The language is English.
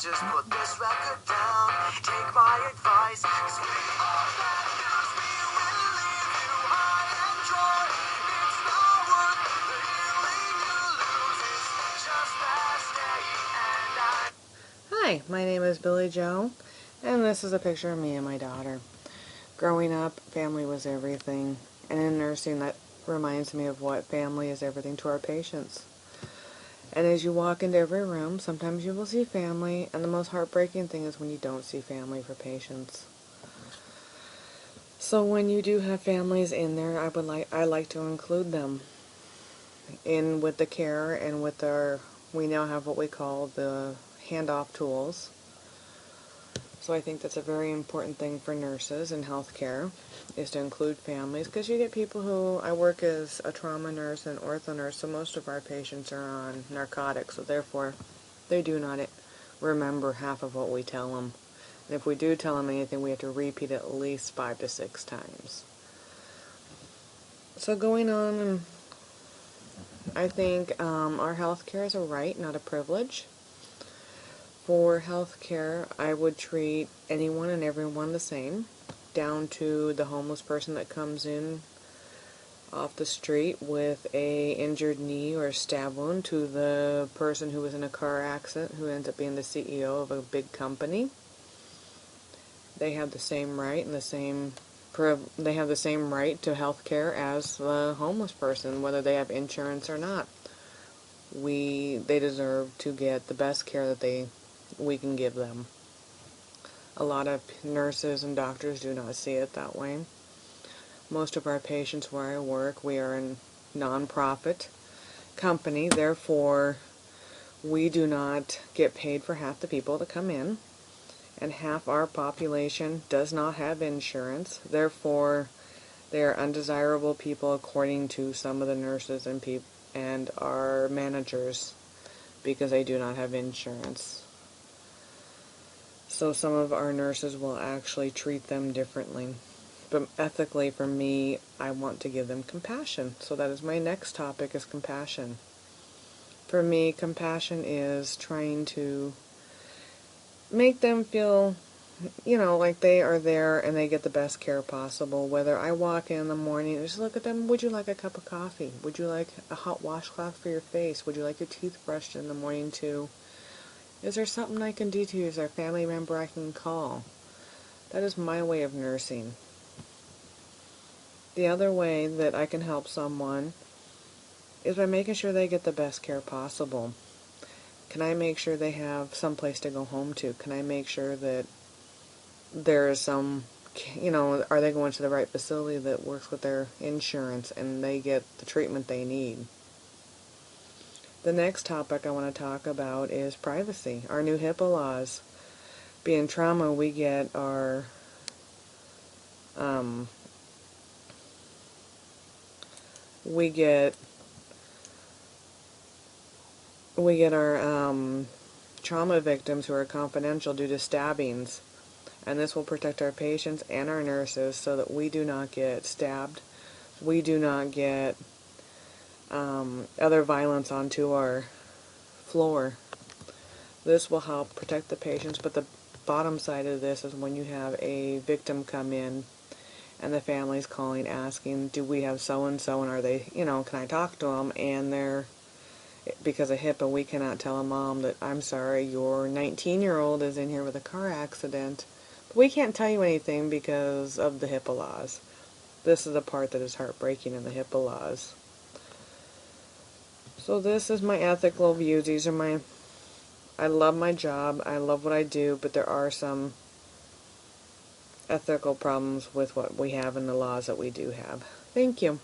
just put this record down. Take my advice, 'cause we are bad news. We will leave you high and dry. It's not worth the healing you lose. It's just that steady and Hi, my name is Billy Joe, and this is a picture of me and my daughter. Growing up, family was everything, and in nursing, that reminds me of what family is everything to our patients. And as you walk into every room, sometimes you will see family, and the most heartbreaking thing is when you don't see family for patients. So when you do have families in there, I like to include them in with the care and with we now have what we call the handoff tools. So I think that's a very important thing for nurses in healthcare, is to include families, because you get people who, I work as a trauma nurse and ortho nurse, so most of our patients are on narcotics, so therefore they do not remember half of what we tell them. And if we do tell them anything, we have to repeat it at least 5 to 6 times. So going on, I think our healthcare is a right, not a privilege. For healthcare, I would treat anyone and everyone the same, down to the homeless person that comes in off the street with a injured knee or a stab wound, to the person who was in a car accident who ends up being the CEO of a big company. They have the same right and they have the same right to healthcare as the homeless person, whether they have insurance or not. They deserve to get the best care that we can give them. A lot of nurses and doctors do not see it that way. Most of our patients where I work, we are a non-profit company, therefore we do not get paid for half the people that come in, and half our population does not have insurance, therefore they are undesirable people according to some of the nurses and our managers, because they do not have insurance. So some of our nurses will actually treat them differently. But ethically, for me, I want to give them compassion. So that is my next topic, is compassion. For me, compassion is trying to make them feel, like they are there and they get the best care possible. Whether I walk in the morning and just look at them, would you like a cup of coffee? Would you like a hot washcloth for your face? Would you like your teeth brushed in the morning too? Is there something I can do to you? Is there a family member I can call? That is my way of nursing. The other way that I can help someone is by making sure they get the best care possible. Can I make sure they have some place to go home to? Can I make sure that there is some, are they going to the right facility that works with their insurance and they get the treatment they need? The next topic I want to talk about is privacy, our new HIPAA laws. Being trauma, we get our trauma victims who are confidential due to stabbings, and this will protect our patients and our nurses so that we do not get stabbed, we do not get other violence onto our floor. This will help protect the patients, but the bottom side of this is when you have a victim come in and the family's calling asking, do we have so-and-so, and are they, can I talk to them? And because of HIPAA, we cannot tell a mom that, I'm sorry, your 19-year-old is in here with a car accident. But we can't tell you anything because of the HIPAA laws. This is the part that is heartbreaking in the HIPAA laws. So this is my ethical views. I love my job, I love what I do, but there are some ethical problems with what we have in the laws that we do have. Thank you.